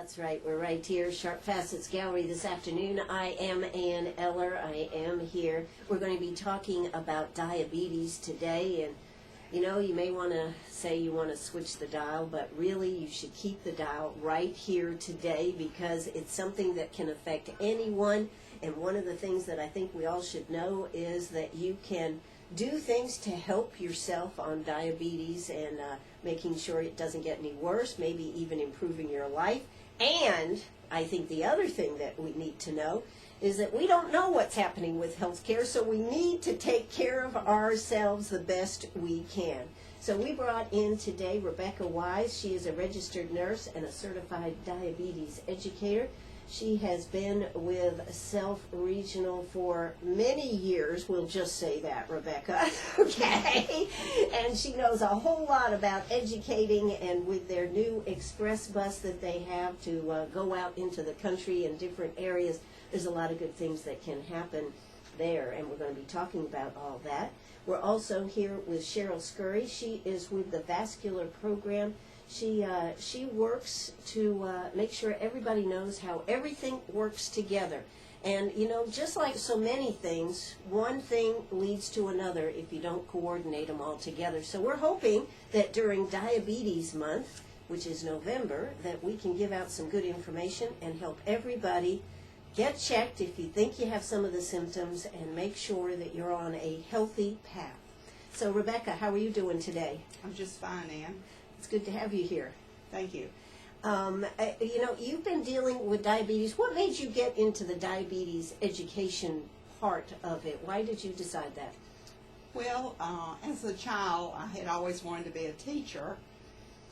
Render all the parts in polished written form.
That's right. We're right here, Sharp Facets Gallery this afternoon. I am Ann Eller. I am here. We're going to be talking about diabetes today. And, you know, you may want to say you want to switch the dial, but really you should keep the dial right here today because it's something that can affect anyone. And one of the things that I think we all should know is that you can do things to help yourself on diabetes and making sure it doesn't get any worse, maybe even improving your life. And I think the other thing that we need to know is that we don't know what's happening with healthcare, so we need to take care of ourselves the best we can. So we brought in today Rebecca Wise. She is a registered nurse and a certified diabetes educator. She has been with Self Regional for many years. We'll just say that, Rebecca. Okay? And she knows a whole lot about educating, and with their new express bus that they have to go out into the country in different areas, there's a lot of good things that can happen there, and we're going to be talking about all that. We're also here with Cheryl Scurry. She is with the vascular program. She works to make sure everybody knows how everything works together. And, you know, just like so many things, one thing leads to another if you don't coordinate them all together. So we're hoping that during Diabetes Month, which is November, that we can give out some good information and help everybody get checked if you think you have some of the symptoms and make sure that you're on a healthy path. So, Rebecca, how are you doing today? I'm just fine, Ann. It's good to have you here. Thank you. You know, you've been dealing with diabetes. What made you get into the diabetes education part of it? Why did you decide that? Well, as a child, I had always wanted to be a teacher,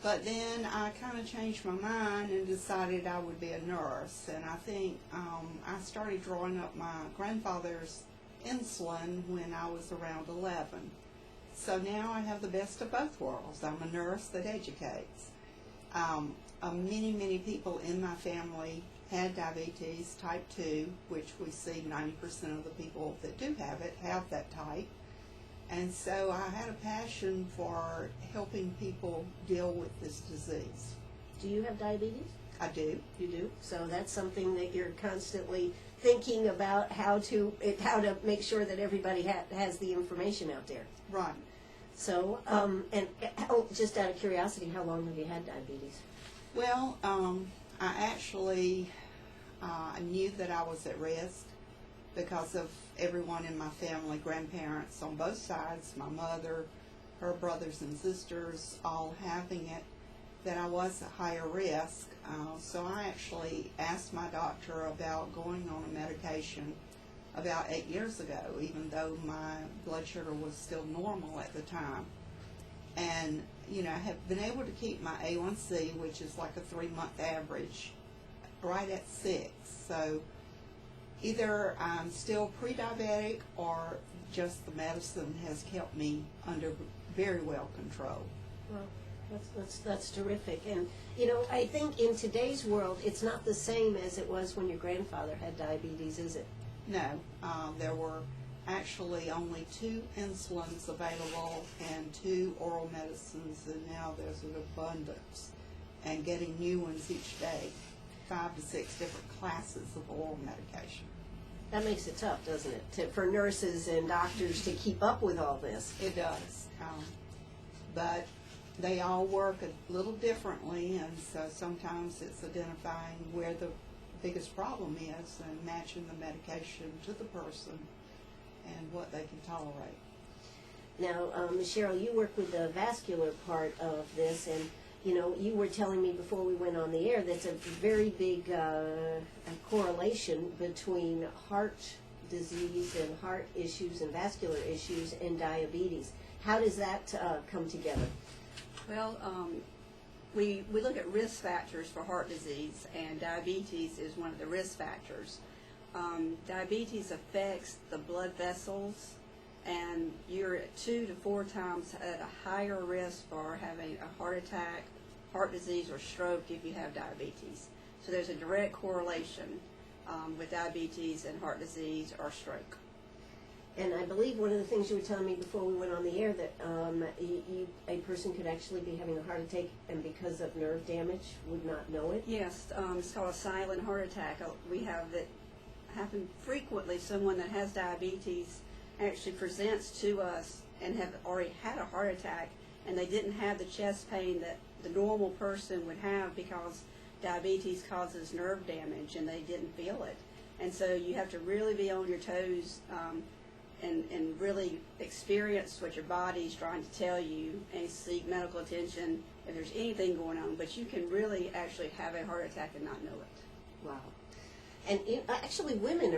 but then I kind of changed my mind and decided I would be a nurse. And I think I started drawing up my grandfather's insulin when I was around 11. So now I have the best of both worlds. I'm a nurse that educates. Many people in my family had diabetes type 2, which we see 90% of the people that do have it have that type. And so I had a passion for helping people deal with this disease. Do you have diabetes? I do. You do? So that's something that you're constantly thinking about how to make sure that everybody has the information out there. Right. So, and just out of curiosity, how long have you had diabetes? Well, I actually knew that I was at risk because of everyone in my family, grandparents on both sides, my mother, her brothers and sisters, all having it, that I was at higher risk. So I actually asked my doctor about going on a medication about 8 years ago, even though my blood sugar was still normal at the time. And, you know, I have been able to keep my A1C, which is like a 3-month average, right at 6. So either I'm still pre-diabetic or just the medicine has kept me under very well control. Well, that's terrific. And, you know, I think in today's world, it's not the same as it was when your grandfather had diabetes, is it? No, there were actually only 2 insulins available and 2 oral medicines, and now there's an abundance and getting new ones each day, 5 to 6 different classes of oral medication. That makes it tough, doesn't it, for nurses and doctors to keep up with all this? It does, but they all work a little differently, and so sometimes it's identifying where the biggest problem is and matching the medication to the person and what they can tolerate. Now, Cheryl, you work with the vascular part of this, and you know, you were telling me before we went on the air that's a very big correlation between heart disease and heart issues and vascular issues and diabetes. How does that come together? Well, we look at risk factors for heart disease, and diabetes is one of the risk factors. Diabetes affects the blood vessels, and you're at 2 to 4 times at a higher risk for having a heart attack, heart disease, or stroke if you have diabetes. So there's a direct correlation with diabetes and heart disease or stroke. And I believe one of the things you were telling me before we went on the air that a person could actually be having a heart attack and because of nerve damage would not know it. Yes, it's called a silent heart attack. We have that happen frequently. Someone that has diabetes actually presents to us and have already had a heart attack, and they didn't have the chest pain that the normal person would have because diabetes causes nerve damage, and they didn't feel it. And so you have to really be on your toes and really experience what your body's trying to tell you and seek medical attention if there's anything going on. But you can really actually have a heart attack and not know it. Wow. And actually women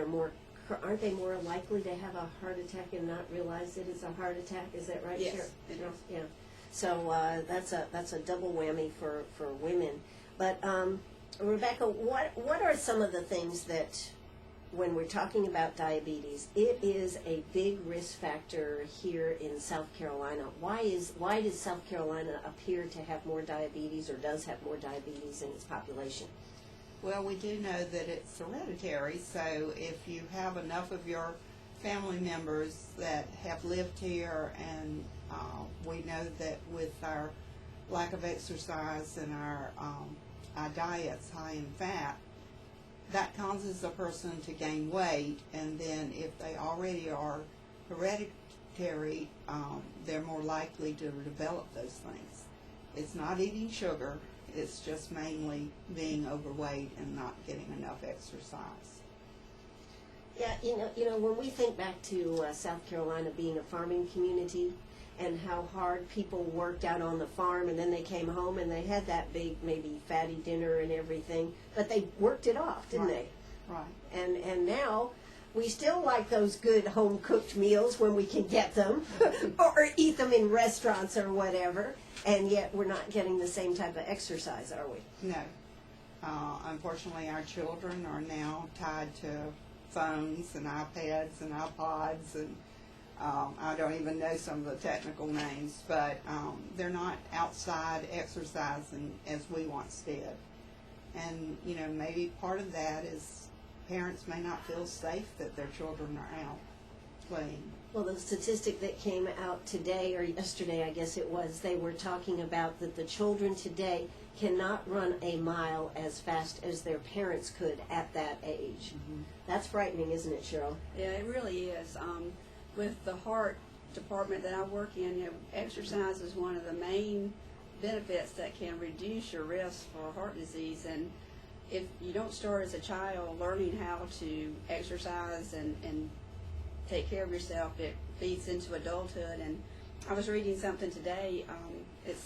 aren't they more likely to have a heart attack and not realize it is a heart attack? Is that right, Yes, Cheryl? it is. Yeah. So that's a double whammy for women. But Rebecca, what are some of the things that, when we're talking about diabetes, it is a big risk factor here in South Carolina? Why does South Carolina appear to have more diabetes, or does have more diabetes in its population? Well, we do know that it's hereditary, so if you have enough of your family members that have lived here, and we know that with our lack of exercise and our diets high in fat, that causes a person to gain weight, and then if they already are hereditary, they're more likely to develop those things. It's not eating sugar, it's just mainly being overweight and not getting enough exercise. Yeah, you know, when we think back to South Carolina being a farming community, and how hard people worked out on the farm, and then they came home and they had that big, maybe fatty dinner and everything, but they worked it off, didn't Right. they? Right. And now we still like those good home cooked meals when we can get them, or eat them in restaurants or whatever, and yet we're not getting the same type of exercise, are we? No. Unfortunately, our children are now tied to phones and iPads and iPods, and I don't even know some of the technical names, but they're not outside exercising as we once did. And, you know, maybe part of that is parents may not feel safe that their children are out playing. Well, the statistic that came out today, or yesterday I guess it was, they were talking about that the children today cannot run a mile as fast as their parents could at that age. Mm-hmm. That's frightening, isn't it, Cheryl? Yeah, it really is. With the heart department that I work in, you know, exercise is one of the main benefits that can reduce your risk for heart disease. And if you don't start as a child learning how to exercise and take care of yourself, it feeds into adulthood. And I was reading something today. It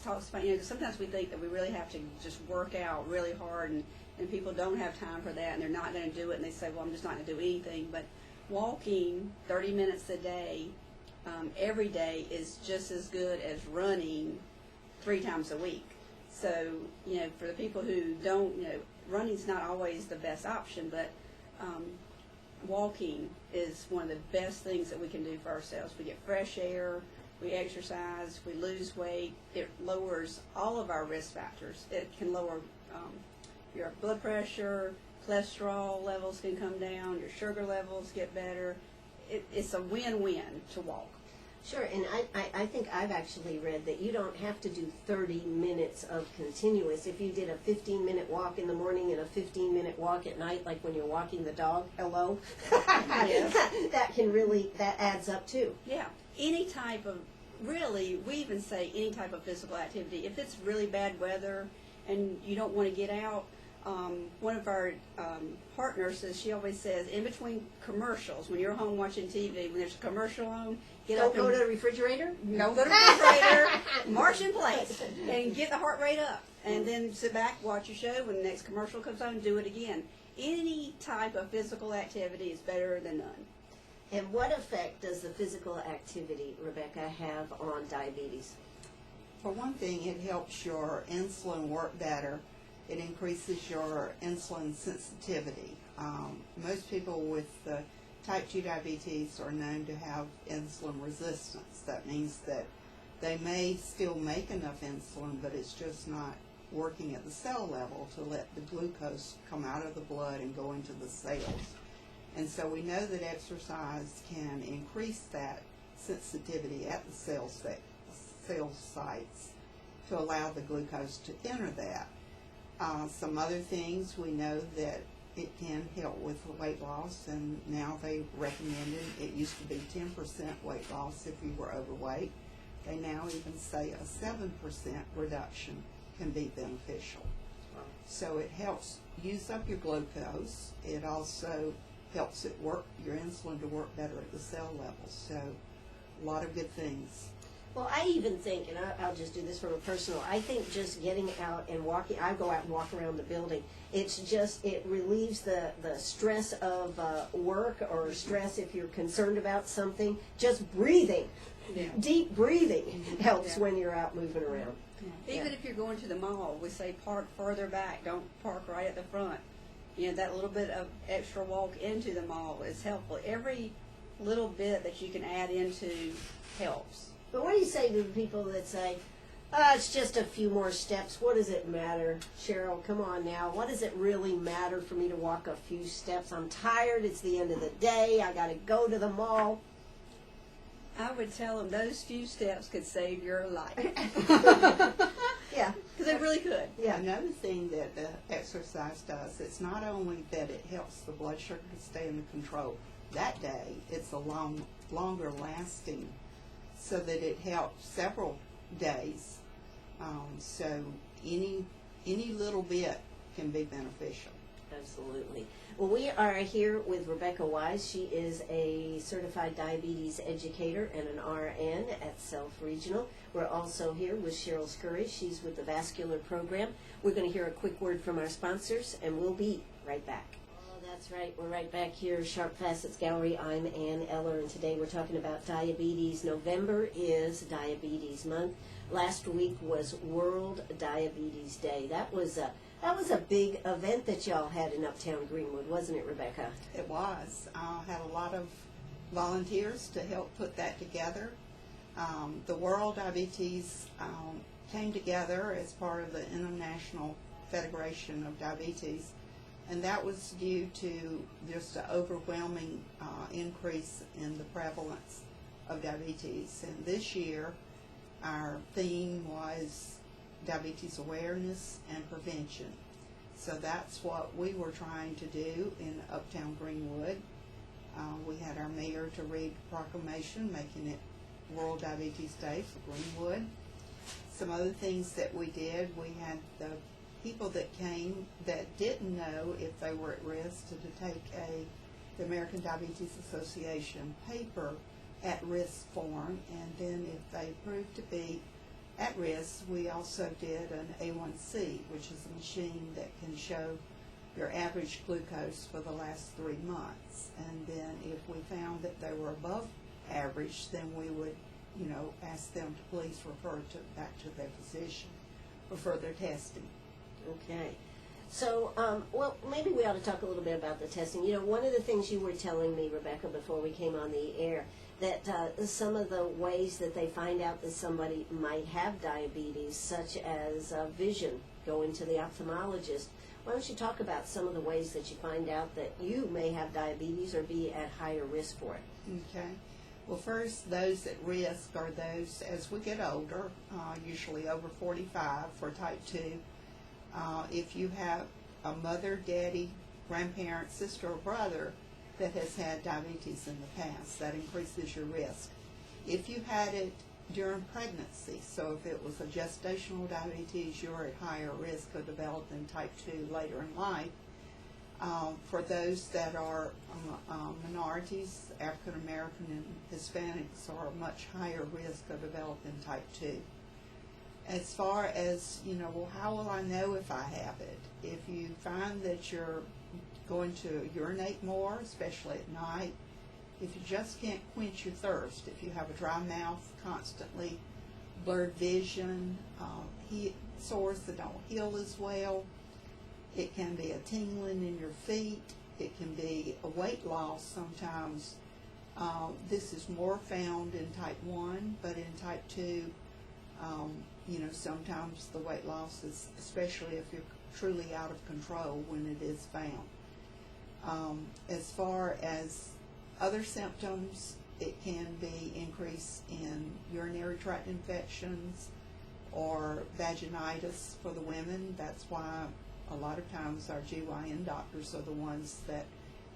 talks about, you know, sometimes we think that we really have to just work out really hard, and people don't have time for that, and they're not going to do it, and they say, well, I'm just not going to do anything. But walking 30 minutes a day, every day, is just as good as running 3 times a week. So, you know, for the people who don't, you know, running's not always the best option, but walking is one of the best things that we can do for ourselves. We get fresh air, we exercise, we lose weight. It lowers all of our risk factors. It can lower your blood pressure, cholesterol levels can come down, your sugar levels get better. It's a win-win to walk. Sure, and I think I've actually read that you don't have to do 30 minutes of continuous. If you did a 15-minute walk in the morning and a 15-minute walk at night, like when you're walking the dog, hello, that adds up too. Yeah, any type of, really, we even say any type of physical activity. If it's really bad weather and you don't want to get out, one of our heart nurses, she always says, in between commercials, when you're home watching TV, when there's a commercial on, Don't go to the refrigerator? Don't go to the refrigerator, march in place, and get the heart rate up. And then sit back, watch your show. When the next commercial comes on, do it again. Any type of physical activity is better than none. And what effect does the physical activity, Rebecca, have on diabetes? For one thing, it helps your insulin work better. It increases your insulin sensitivity. Most people with type 2 diabetes are known to have insulin resistance. That means that they may still make enough insulin, but it's just not working at the cell level to let the glucose come out of the blood and go into the cells. And so we know that exercise can increase that sensitivity at the cell sites to allow the glucose to enter that. Some other things, we know that it can help with weight loss, and now they recommend it. It used to be 10% weight loss if you were overweight. They now even say a 7% reduction can be beneficial. So it helps use up your glucose. It also helps it work, your insulin to work better at the cell level. So a lot of good things. Well, I even think, and I'll just do this from a personal, I think just getting out and walking, I go out and walk around the building, it's just, it relieves the stress of work or stress if you're concerned about something. Just breathing, deep breathing helps when you're out moving around. Even if you're going to the mall, we say park further back, don't park right at the front. You know, that little bit of extra walk into the mall is helpful. Every little bit that you can add into helps. But what do you say to the people that say, it's just a few more steps, what does it matter? Cheryl, come on now, what does it really matter for me to walk a few steps? I'm tired, it's the end of the day, I gotta go to the mall. I would tell them those few steps could save your life. Yeah. Because they really could. Yeah, another thing that the exercise does, it's not only that it helps the blood sugar to stay under control that day, it's a longer lasting, so that it helps several days. So any little bit can be beneficial. Absolutely. Well, we are here with Rebecca Wise. She is a certified diabetes educator and an RN at Self Regional. We're also here with Cheryl Scurry. She's with the vascular program. We're going to hear a quick word from our sponsors, and we'll be right back. Oh, that's right. We're right back here, Sharp Facets Gallery. I'm Ann Eller, and today we're talking about diabetes. November is Diabetes Month. Last week was World Diabetes Day. That was a big event that y'all had in Uptown Greenwood, wasn't it, Rebecca? It was. I had a lot of volunteers to help put that together. The World Diabetes came together as part of the International Federation of Diabetes, and that was due to just an overwhelming increase in the prevalence of diabetes. And this year, our theme was diabetes awareness and prevention. So that's what we were trying to do in Uptown Greenwood. We had our mayor to read the proclamation making it World Diabetes Day for Greenwood. Some other things that we did, we had the people that came that didn't know if they were at risk to take the American Diabetes Association paper at risk form, and then if they proved to be at risk, we also did an A1C, which is a machine that can show your average glucose for the last 3 months. And then if we found that they were above average, then we would, ask them to please refer back to their physician for further testing. Okay. So, well, maybe we ought to talk a little bit about the testing. One of the things you were telling me, Rebecca, before we came on the air, that some of the ways that they find out that somebody might have diabetes, such as vision, going to the ophthalmologist. Why don't you talk about some of the ways that you find out that you may have diabetes or be at higher risk for it? Okay. Well, first, those at risk are those as we get older, usually over 45 for type 2. If you have a mother, daddy, grandparent, sister, or brother that has had diabetes in the past, that increases your risk. If you had it during pregnancy, so if it was a gestational diabetes, you're at higher risk of developing type 2 later in life. For those that are minorities, African American and Hispanics are a much higher risk of developing type 2. As far as, well, how will I know if I have it? If you find that you're going to urinate more, especially at night, if you just can't quench your thirst, if you have a dry mouth constantly, blurred vision, sores that don't heal as well, it can be a tingling in your feet, it can be a weight loss sometimes. This is more found in type 1, but in type 2, sometimes the weight loss is, especially if you're truly out of control when it is found. As far as other symptoms, it can be increase in urinary tract infections or vaginitis for the women. That's why a lot of times our GYN doctors are the ones that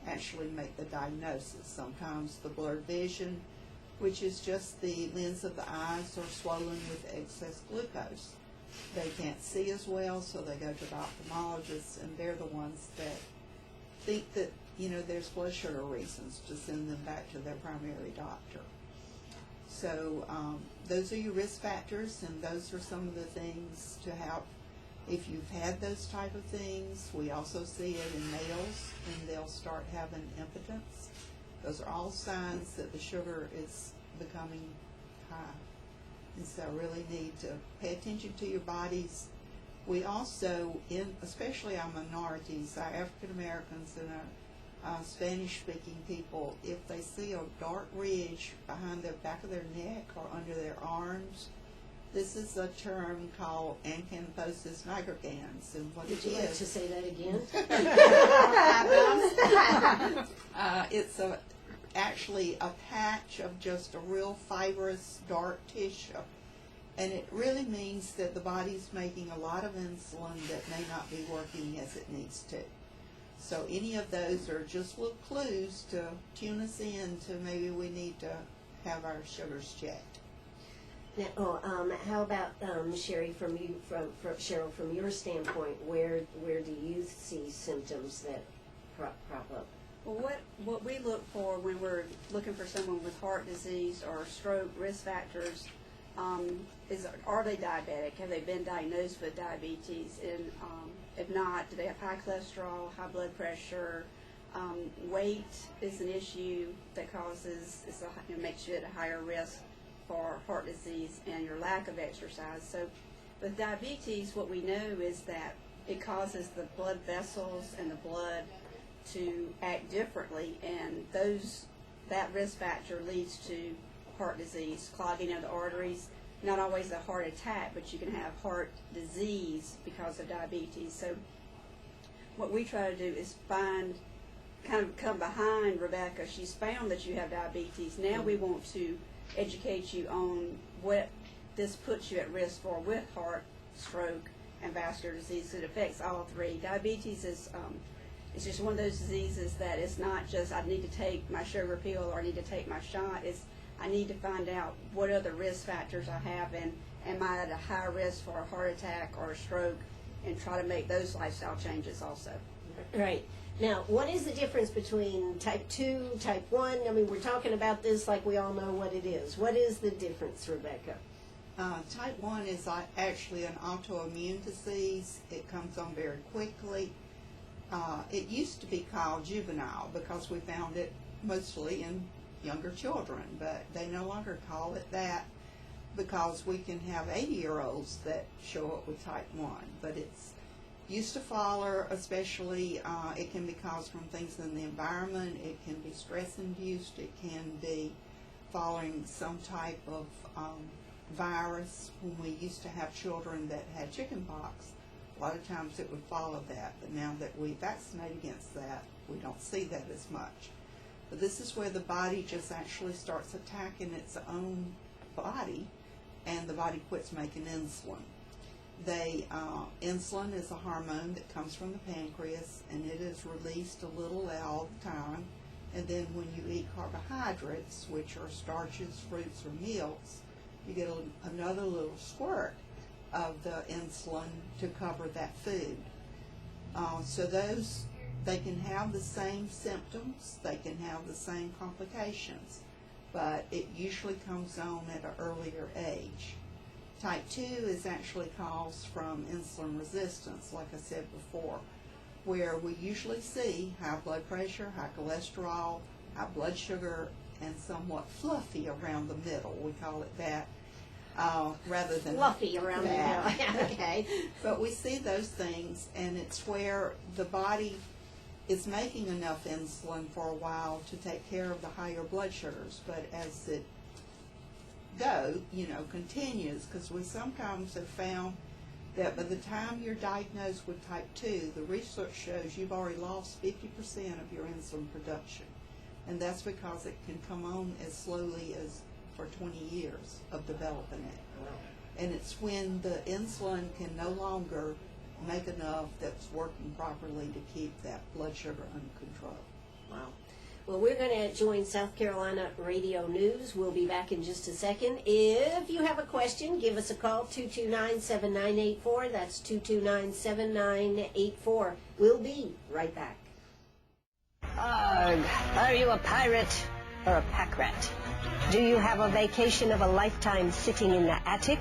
actually make the diagnosis. Sometimes the blurred vision, which is just the lens of the eyes, are swollen with excess glucose. They can't see as well, so they go to the ophthalmologist, and they're the ones that think that, there's blood sugar reasons to send them back to their primary doctor. So those are your risk factors, and those are some of the things to help if you've had those type of things. We also see it in males, and they'll start having impotence. Those are all signs that the sugar is becoming high. And so really need to pay attention to your bodies. We also, especially our minorities, our African Americans and our Spanish-speaking people, if they see a dark ridge behind the back of their neck or under their arms, this is a term called acanthosis nigricans. And what Would you like to say that again? It's actually a patch of just a real fibrous dark tissue. And it really means that the body's making a lot of insulin that may not be working as it needs to. So any of those are just little clues to tune us in to maybe we need to have our sugars checked. Now, how about Cheryl, from your standpoint, where do you see symptoms that crop up? Well, what we look for when we're looking for someone with heart disease or stroke risk factors is, are they diabetic? Have they been diagnosed with diabetes? And if not, do they have high cholesterol, high blood pressure? Weight is an issue that causes, makes you at a higher risk for heart disease, and your lack of exercise. So with diabetes, what we know is that it causes the blood vessels and the blood to act differently, and that risk factor leads to heart disease, clogging of the arteries, not always a heart attack, but you can have heart disease because of diabetes. So what we try to do is kind of come behind Rebecca. She's found that you have diabetes. Now we want to educate you on what this puts you at risk for with heart, stroke, and vascular disease. It affects all three. Diabetes is it's just one of those diseases that it's not just I need to take my sugar pill or I need to take my shot. It's I need to find out what other risk factors I have, and am I at a high risk for a heart attack or a stroke, and try to make those lifestyle changes also. Right. Now, what is the difference between type 2, type 1? I mean, we're talking about this like we all know what it is. What is the difference, Rebecca? Type 1 is actually an autoimmune disease. It comes on very quickly. It used to be called juvenile because we found it mostly in younger children, but they no longer call it that because we can have 80-year-olds that show up with type 1. But it's used to follow, especially it can be caused from things in the environment. It can be stress-induced. It can be following some type of virus. When we used to have children that had chicken pox, a lot of times it would follow that. But now that we vaccinate against that, we don't see that as much. But this is where the body just actually starts attacking its own body, and the body quits making insulin. Insulin is a hormone that comes from the pancreas, and it is released a little all the time. And then when you eat carbohydrates, which are starches, fruits, or milks, you get another little squirt of the insulin to cover that food. So they can have the same symptoms, they can have the same complications, but it usually comes on at an earlier age. Type 2 is actually caused from insulin resistance, like I said before, where we usually see high blood pressure, high cholesterol, high blood sugar, and somewhat fluffy around the middle. We call it that, rather than fluffy around that. the middle. Okay. But we see those things, and it's where the body is making enough insulin for a while to take care of the higher blood sugars. But as it continues, because we sometimes have found that by the time you're diagnosed with type 2, the research shows you've already lost 50% of your insulin production. And that's because it can come on as slowly as for 20 years of developing it. And it's when the insulin can no longer make enough that's working properly to keep that blood sugar under control. Wow. Well, we're going to join South Carolina Radio News. We'll be back in just a second. If you have a question, give us a call, 229-7984. That's 229-7984. We'll be right back. Arg, are you a pirate or a pack rat? Do you have a vacation of a lifetime sitting in the attic?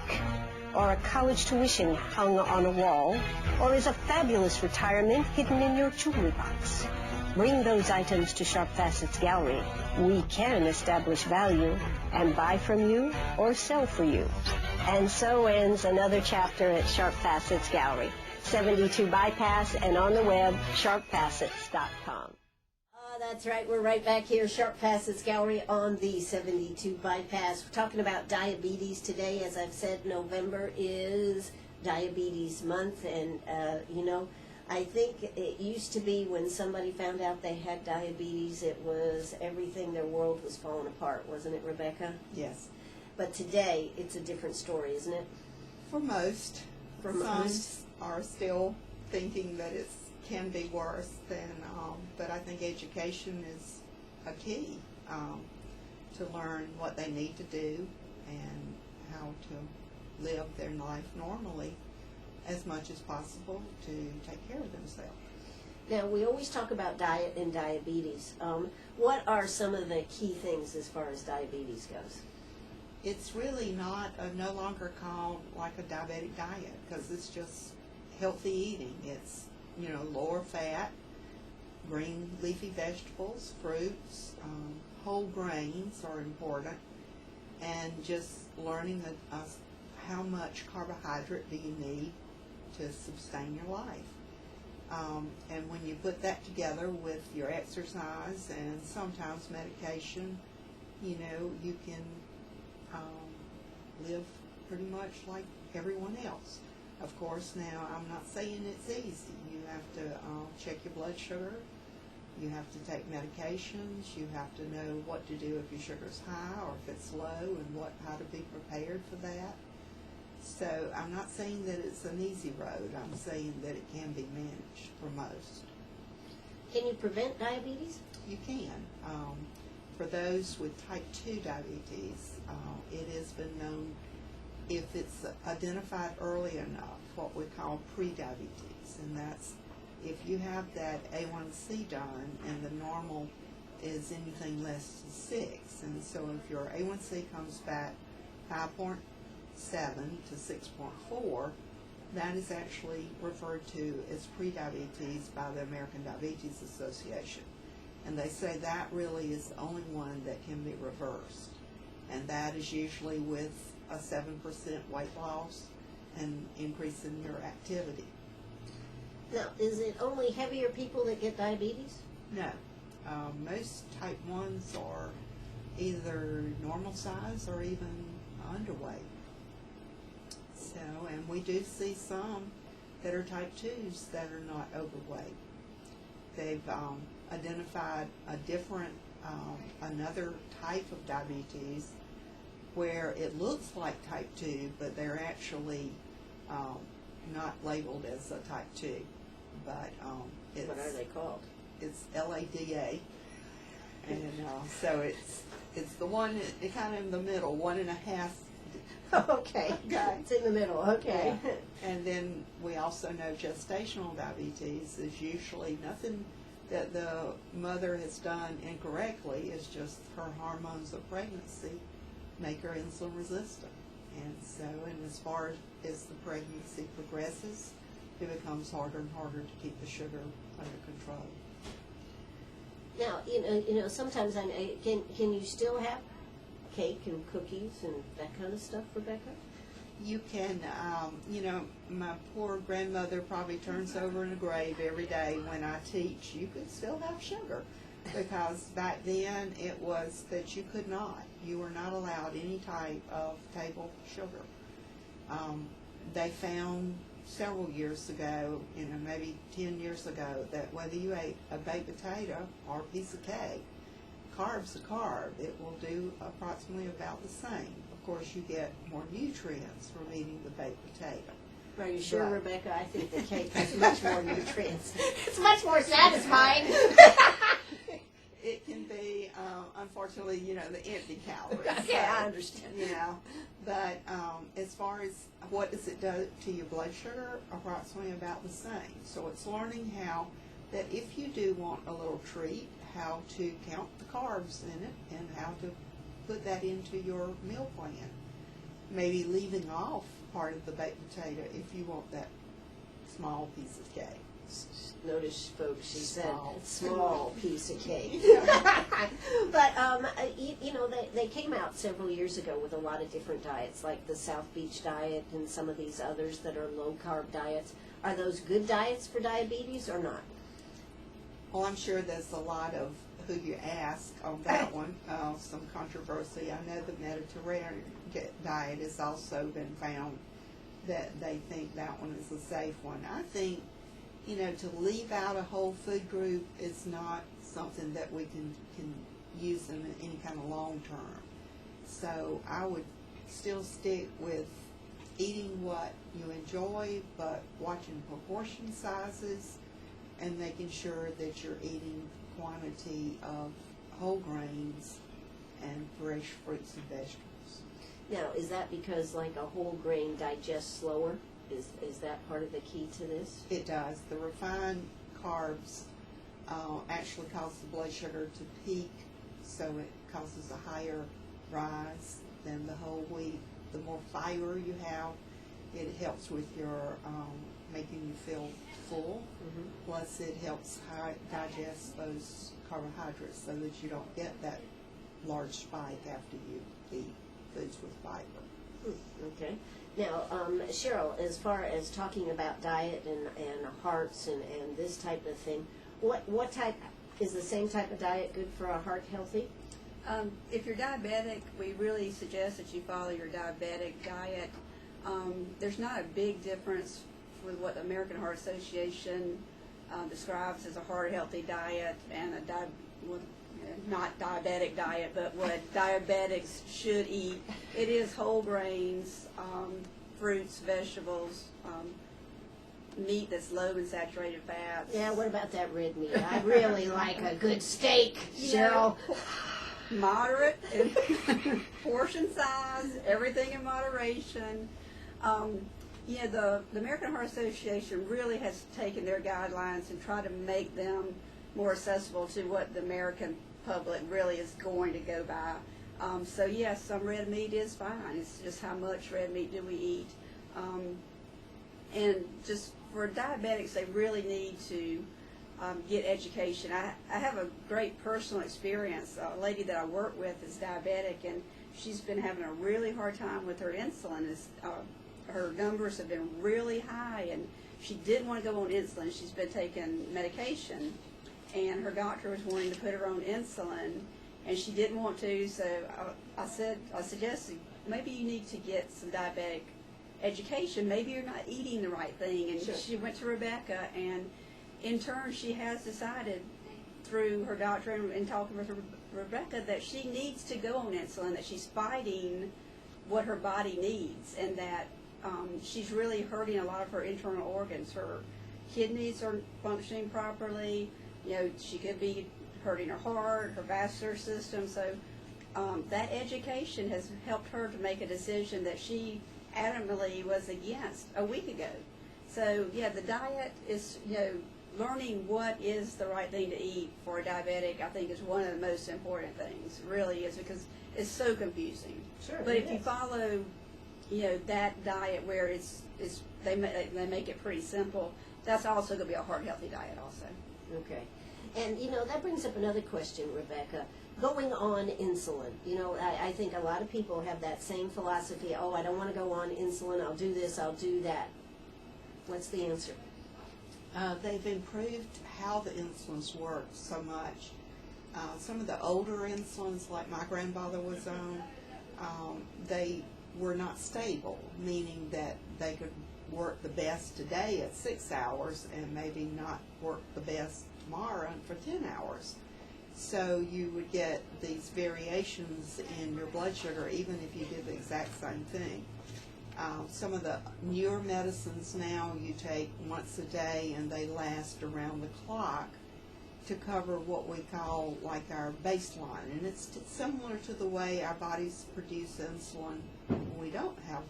Or a college tuition hung on a wall? Or is a fabulous retirement hidden in your jewelry box? Bring those items to Sharp Facets Gallery. We can establish value and buy from you or sell for you. And so ends another chapter at Sharp Facets Gallery, 72 Bypass, and on the web, sharpfacets.com. That's right. We're right back here, Sharp Facets Gallery on the 72 Bypass. We're talking about diabetes today. As I've said, November is Diabetes Month, and, I think it used to be when somebody found out they had diabetes, it was everything, their world was falling apart, wasn't it, Rebecca? Yes. But today, it's a different story, isn't it? For most. For Some most. are still thinking that it can be worse than, but I think education is a key to learn what they need to do and how to live their life normally as much as possible to take care of themselves. Now, we always talk about diet and diabetes. What are some of the key things as far as diabetes goes? It's really no longer called like a diabetic diet because it's just healthy eating. It's, lower fat, green leafy vegetables, fruits, whole grains are important, and just learning how much carbohydrate do you need to sustain your life. And when you put that together with your exercise and sometimes medication, you can live pretty much like everyone else. Of course, now I'm not saying it's easy. You have to check your blood sugar. You have to take medications. You have to know what to do if your sugar's high or if it's low and how to be prepared for that. So I'm not saying that it's an easy road. I'm saying that it can be managed for most. Can you prevent diabetes? You can. For those with type 2 diabetes, it has been known if it's identified early enough, what we call pre-diabetes, and that's if you have that A1C done and the normal is anything less than 6, and so if your A1C comes back 5.7 to 6.4, that is actually referred to as pre-diabetes by the American Diabetes Association. And they say that really is the only one that can be reversed. And that is usually with a 7% weight loss and increase in your activity. Now, is it only heavier people that get diabetes? No. Most type 1s are either normal size or even underweight. So, and we do see some that are type 2s that are not overweight. They've identified a different, another type of diabetes where it looks like type 2, but they're actually not labeled as a type 2. But it's, What are they called? It's LADA, and so it's the one kind of in the middle, 1.5. Okay, it's in the middle, okay. Yeah. And then we also know gestational diabetes is usually nothing that the mother has done incorrectly. It's just her hormones of pregnancy make her insulin resistant. And so, and as far as the pregnancy progresses, it becomes harder and harder to keep the sugar under control. Now, sometimes can you still have cake and cookies and that kind of stuff, Rebecca? You can, my poor grandmother probably turns over in a grave every day when I teach. You could still have sugar because back then it was that you could not. You were not allowed any type of table sugar. They found several years ago, maybe 10 years ago, that whether you ate a baked potato or a piece of cake, carb's a carb. It will do approximately about the same. Of course, you get more nutrients from eating the baked potato. Are you sure, But- Rebecca? I think the cake has much more nutrients. It's much more satisfying. It can be, unfortunately, the empty calories. Okay, I understand. But as far as what does it do to your blood sugar, approximately about the same. So it's learning how that if you do want a little treat, how to count the carbs in it and how to put that into your meal plan. Maybe leaving off part of the baked potato if you want that small piece of cake. Notice, folks, she said Small. small piece of cake. But, they came out several years ago with a lot of different diets, like the South Beach diet and some of these others that are low-carb diets. Are those good diets for diabetes or not? Well, I'm sure there's a lot of who you ask on that one, some controversy. I know the Mediterranean diet has also been found that they think that one is a safe one. I think, to leave out a whole food group is not something that we can use in any kind of long term. So I would still stick with eating what you enjoy, but watching proportion sizes and making sure that you're eating quantity of whole grains and fresh fruits and vegetables. Now, is that because like a whole grain digests slower? Is that part of the key to this? It does. The refined carbs actually cause the blood sugar to peak, so it causes a higher rise than the whole wheat. The more fiber you have, it helps with your making you feel full. Mm-hmm. Plus, it helps digest those carbohydrates so that you don't get that large spike after you eat foods with fiber. Okay. Now, Cheryl, as far as talking about diet and hearts and this type of thing, what type is the same type of diet good for a heart healthy? If you're diabetic, we really suggest that you follow your diabetic diet. There's not a big difference with what the American Heart Association describes as a heart healthy diet and not diabetic diet, but what diabetics should eat. It is whole grains, fruits, vegetables, meat that's low in saturated fats. Yeah, what about that red meat? I really like a good steak, Cheryl. Moderate in portion size, everything in moderation. The American Heart Association really has taken their guidelines and tried to make them more accessible to what the American public really is going to go by. So yes, some red meat is fine. It's just how much red meat do we eat. And just for diabetics, they really need to get education. I have a great personal experience. A lady that I work with is diabetic, and she's been having a really hard time with her insulin. Her numbers have been really high, and she didn't want to go on insulin. She's been taking medication, and her doctor was wanting to put her on insulin, and she didn't want to, so I suggested maybe you need to get some diabetic education. Maybe you're not eating the right thing. And Sure. She went to Rebecca, and in turn she has decided through her doctor and talking with Rebecca that she needs to go on insulin, that she's fighting what her body needs, and that she's really hurting a lot of her internal organs. Her kidneys are functioning properly. She could be hurting her heart, her vascular system. So that education has helped her to make a decision that she adamantly was against a week ago. So yeah, the diet is, learning what is the right thing to eat for a diabetic, I think, is one of the most important things. It really is, because it's so confusing. Sure. But if you follow, that diet where they make it pretty simple, that's also going to be a heart healthy diet also. Okay. And, that brings up another question, Rebecca. Going on insulin, I think a lot of people have that same philosophy. Oh, I don't want to go on insulin. I'll do this. I'll do that. What's the answer? They've improved how the insulins work so much. Some of the older insulins, like my grandfather was on, they were not stable, meaning that they could work the best today at 6 hours and maybe not work the best tomorrow for 10 hours. So you would get these variations in your blood sugar even if you did the exact same thing. Some of the newer medicines now you take once a day and they last around the clock to cover what we call like our baseline. And it's similar to the way our bodies produce insulin when we don't have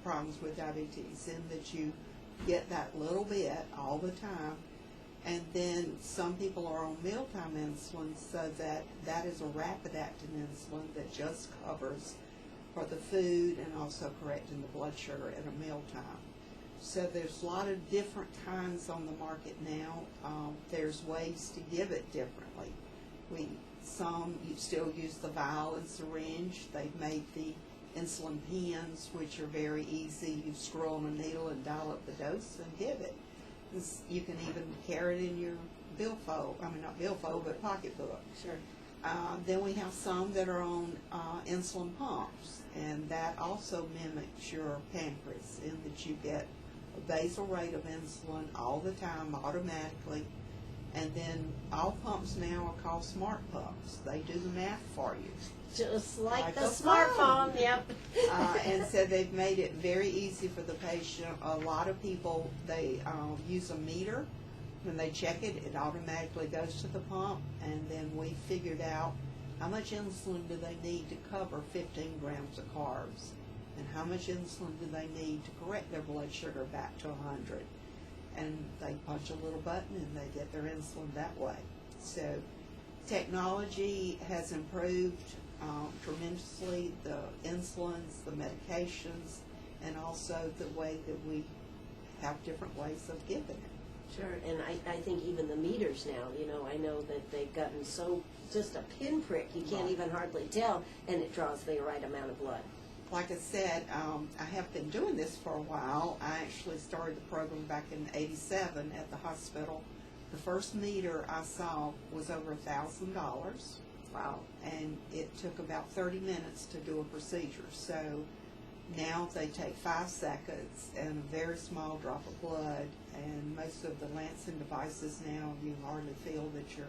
problems with diabetes, in that you get that little bit all the time. And then some people are on mealtime insulin, so that is a rapid-acting insulin that just covers for the food and also correcting the blood sugar at a mealtime. So there's a lot of different kinds on the market now. There's ways to give it differently. You still use the vial and syringe. They've made the insulin pens, which are very easy. You screw on a needle and dial up the dose and give it. You can even carry it in your billfold. I mean, not billfold, but pocketbook. Sure. Then we have some that are on insulin pumps, and that also mimics your pancreas in that you get a basal rate of insulin all the time automatically. And then all pumps now are called smart pumps. They do the math for you. Just like the a smartphone, phone. yep. And so they've made it very easy for the patient. A lot of people, they use a meter. When they check it, it automatically goes to the pump, and then we figured out how much insulin do they need to cover 15 grams of carbs, and how much insulin do they need to correct their blood sugar back to 100. And they punch a little button and they get their insulin that way. So technology has improved tremendously, the insulins, the medications, and also the way that we have different ways of giving it. Sure, and I think even the meters now, I know that they've gotten so, just a pinprick, you can't even hardly tell, and it draws the right amount of blood. Like I said, I have been doing this for a while. I actually started the program back in '87 at the hospital. The first meter I saw was over $1,000. Wow. And it took about 30 minutes to do a procedure. So now they take 5 seconds and a very small drop of blood, and most of the Lancing devices now, you hardly feel that you're,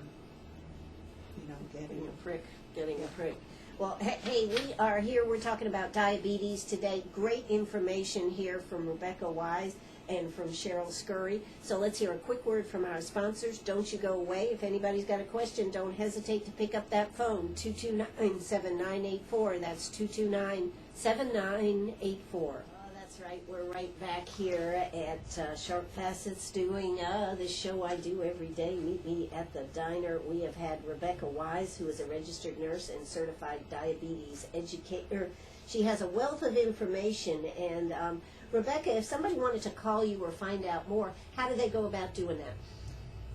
Getting a prick. Well, hey, we are here, we're talking about diabetes today. Great information here from Rebecca Wise and from Cheryl Scurry. So let's hear a quick word from our sponsors. Don't you go away. If anybody's got a question, don't hesitate to pick up that phone, 229-7984. That's 229-7984. That's right. We're right back here at Sharp Facets doing the show I do every day. Meet me at the diner. We have had Rebecca Wise, who is a registered nurse and certified diabetes educator. She has a wealth of information. And Rebecca, if somebody wanted to call you or find out more, how do they go about doing that?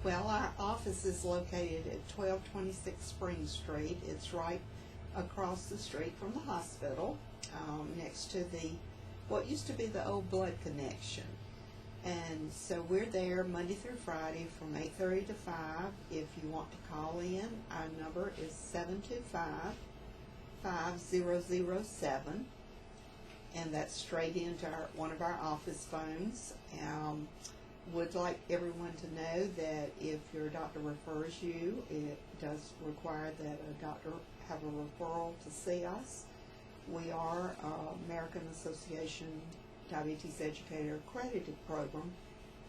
Well, our office is located at 1226 Spring Street. It's right across the street from the hospital, next to what used to be the old Blood Connection. And so we're there Monday through Friday from 8:30 to 5. If you want to call in, our number is 725-5007. And that's straight into one of our office phones. Would like everyone to know that if your doctor refers you, it does require that a doctor have a referral to see us. We are American Association Diabetes Educator accredited program,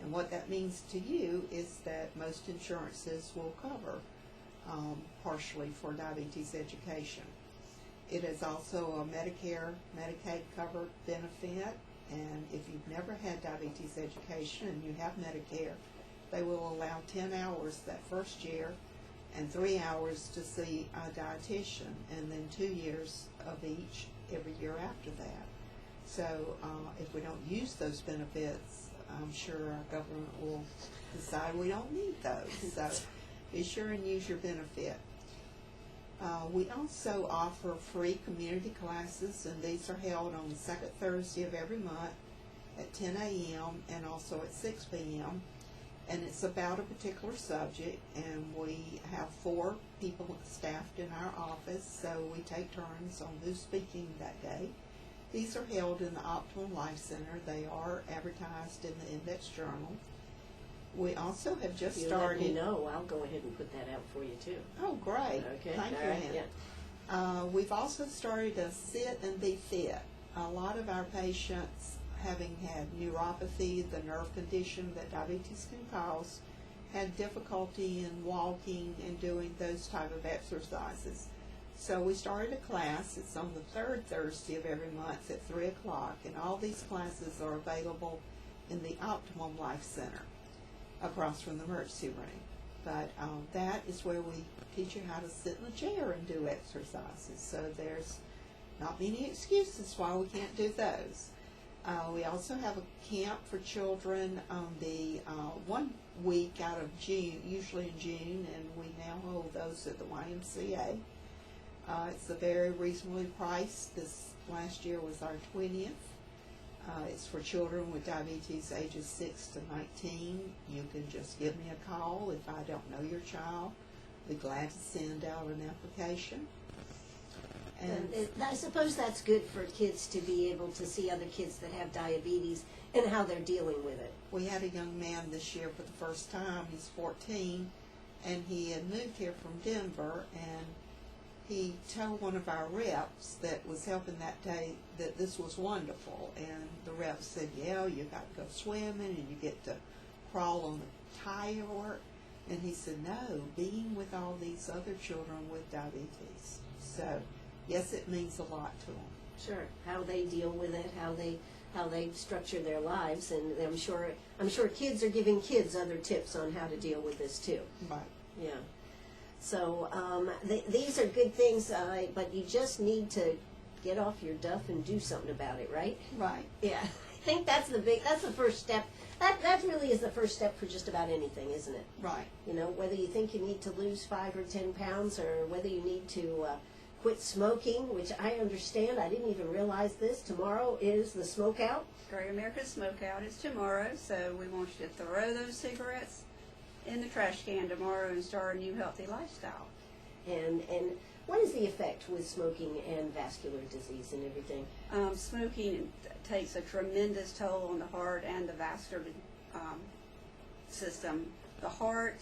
and what that means to you is that most insurances will cover partially for diabetes education. It is also a Medicare, Medicaid covered benefit, and if you've never had diabetes education and you have Medicare, they will allow 10 hours that first year and 3 hours to see a dietitian, and then 2 years of each every year after that. So if we don't use those benefits, I'm sure our government will decide we don't need those. So be sure and use your benefit. We also offer free community classes, and these are held on the second Thursday of every month at 10 a.m. and also at 6 p.m. And it's about a particular subject, and we have 4 people staffed in our office, so we take turns on who's speaking that day. These are held in the Optimum Life Center. They are advertised in the Index Journal. We also have just If you started. let me know, I'll go ahead and put that out for you too. Oh, great. Okay. Thank all you, right, Ann. yeah. We've also started a Sit and Be Fit. A lot of our patients, having had neuropathy, the nerve condition that diabetes can cause, had difficulty in walking and doing those type of exercises. So we started a class. It's on the third Thursday of every month at 3 o'clock, and all these classes are available in the Optimum Life Center across from the emergency room. But that is where we teach you how to sit in a chair and do exercises. So there's not many excuses why we can't do those. We also have a camp for children on the 1 week out of June, usually in June, and we now hold those at the YMCA. It's a very reasonably priced. This last year was our 20th. It's for children with diabetes ages 6 to 19. You can just give me a call if I don't know your child. Be glad to send out an application. And I suppose that's good for kids to be able to see other kids that have diabetes and how they're dealing with it. We had a young man this year for the first time. He's 14, and he had moved here from Denver, and he told one of our reps that was helping that day that this was wonderful. And the rep said, yeah, you got to go swimming and you get to crawl on the tire. And he said, no, being with all these other children with diabetes. So, yes, it means a lot to them. Sure, how they deal with it, how they structure their lives, and I'm sure kids are giving kids other tips on how to deal with this too. Right. Yeah. So these are good things, but you just need to get off your duff and do something about it, right? Right. Yeah. I think that's the first step. That really is the first step for just about anything, isn't it? Right. You know, whether you think you need to lose 5 or 10 pounds, or whether you need to quit smoking, which I understand. I didn't even realize this. Tomorrow is the smoke out. Great American Smokeout is tomorrow, so we want you to throw those cigarettes in the trash can tomorrow and start a new healthy lifestyle. And what is the effect with smoking and vascular disease and everything? Smoking takes a tremendous toll on the heart and the vascular system. The heart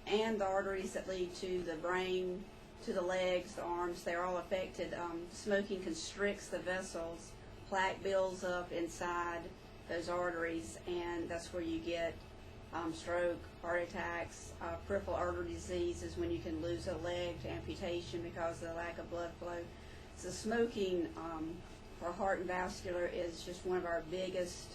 and the arteries that lead to the brain, to the legs, the arms, they're all affected. Smoking constricts the vessels. Plaque builds up inside those arteries, and that's where you get stroke, heart attacks. Peripheral artery disease is when you can lose a leg to amputation because of the lack of blood flow. So smoking for heart and vascular is just one of our biggest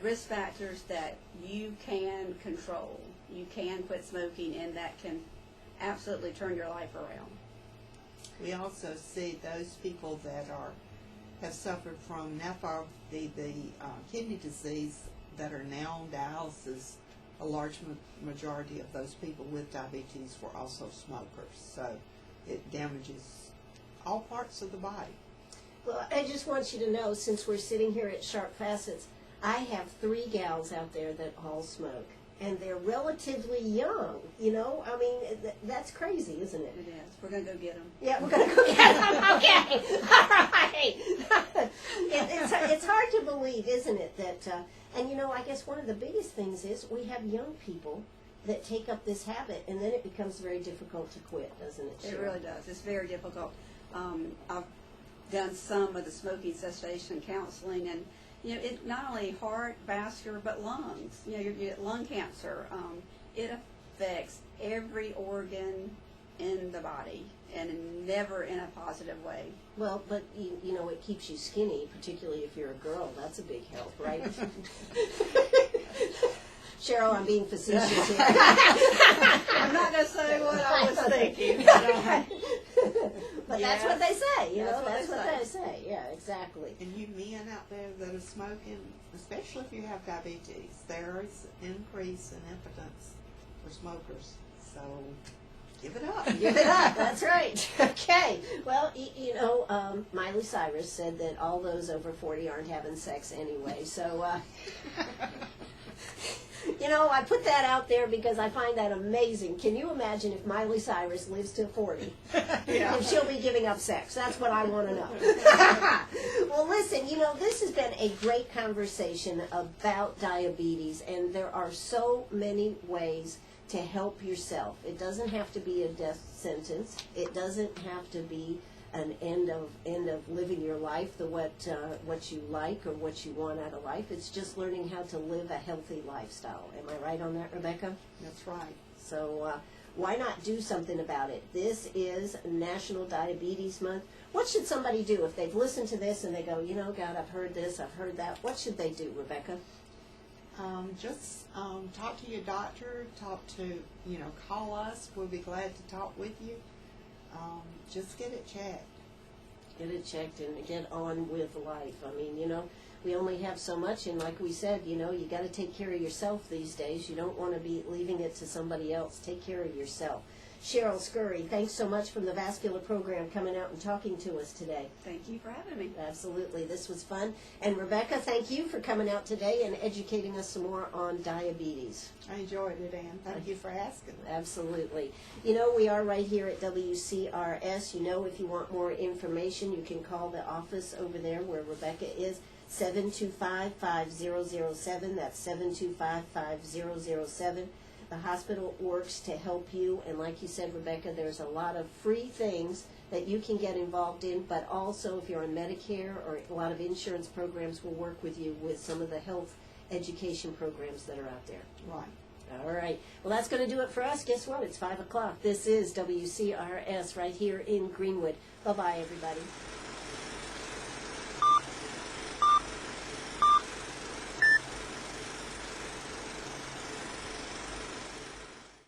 risk factors that you can control. You can quit smoking, and that can absolutely turn your life around. We also see those people that have suffered from nephropathy, the kidney disease, that are now on dialysis. A large majority of those people with diabetes were also smokers, so it damages all parts of the body. Well, I just want you to know, since we're sitting here at Sharp Facets, I have 3 gals out there that all smoke, and they're relatively young. You know, I mean, that's crazy, isn't it? It is. We're going to go get them. Yeah, we're going to go get them. Okay, all right. It's hard to believe, isn't it, that, and you know, I guess one of the biggest things is we have young people that take up this habit, and then it becomes very difficult to quit, doesn't it? It Cheryl? really does. It's very difficult. I've done some of the smoking cessation counseling, and you know, it not only heart, vascular, but lungs. You know, you get lung cancer. It affects every organ in the body, and never in a positive way. Well, but you know, it keeps you skinny, particularly if you're a girl. That's a big help, right? Cheryl, I'm being facetious here. I'm not going to say what I was thinking. But that's what they say, you know, That's that's what what they they say. Yeah, exactly. And you men out there that are smoking, especially if you have diabetes, there is an increase in impotence for smokers. So give it up. Give it up, that's right. Okay, well, you know, Miley Cyrus said that all those over 40 aren't having sex anyway, so, You know, I put that out there because I find that amazing. Can you imagine if Miley Cyrus lives to 40? Yeah. If she'll be giving up sex. That's what I want to know. Well, listen, you know, this has been a great conversation about diabetes, and there are so many ways to help yourself. It doesn't have to be a death sentence. It doesn't have to be an end of living your life, what you like or what you want out of life. It's just learning how to live a healthy lifestyle. Am I right on that, Rebecca? That's right. So why not do something about it? This is National Diabetes Month. What should somebody do if they've listened to this and they go, you know, God, I've heard this, I've heard that. What should they do, Rebecca? Just talk to your doctor, call us. We'll be glad to talk with you. Just get it checked. Get it checked and get on with life. I mean, you know, we only have so much, and like we said, you know, you got to take care of yourself these days. You don't want to be leaving it to somebody else. Take care of yourself. Cheryl Scurry, thanks so much from the vascular program coming out and talking to us today. Thank you for having me. Absolutely, this was fun. And Rebecca, thank you for coming out today and educating us some more on diabetes. I enjoyed it, Ann. Thank you for asking. Absolutely. You know, we are right here at WCRS. You know, if you want more information, you can call the office over there where Rebecca is, 725-5007. That's 725-5007. The hospital works to help you, and like you said, Rebecca, there's a lot of free things that you can get involved in, but also if you're on Medicare or a lot of insurance programs will work with you with some of the health education programs that are out there. Right. All right. Well, that's going to do it for us. Guess what? It's 5 o'clock. This is WCRS right here in Greenwood. Bye-bye, everybody.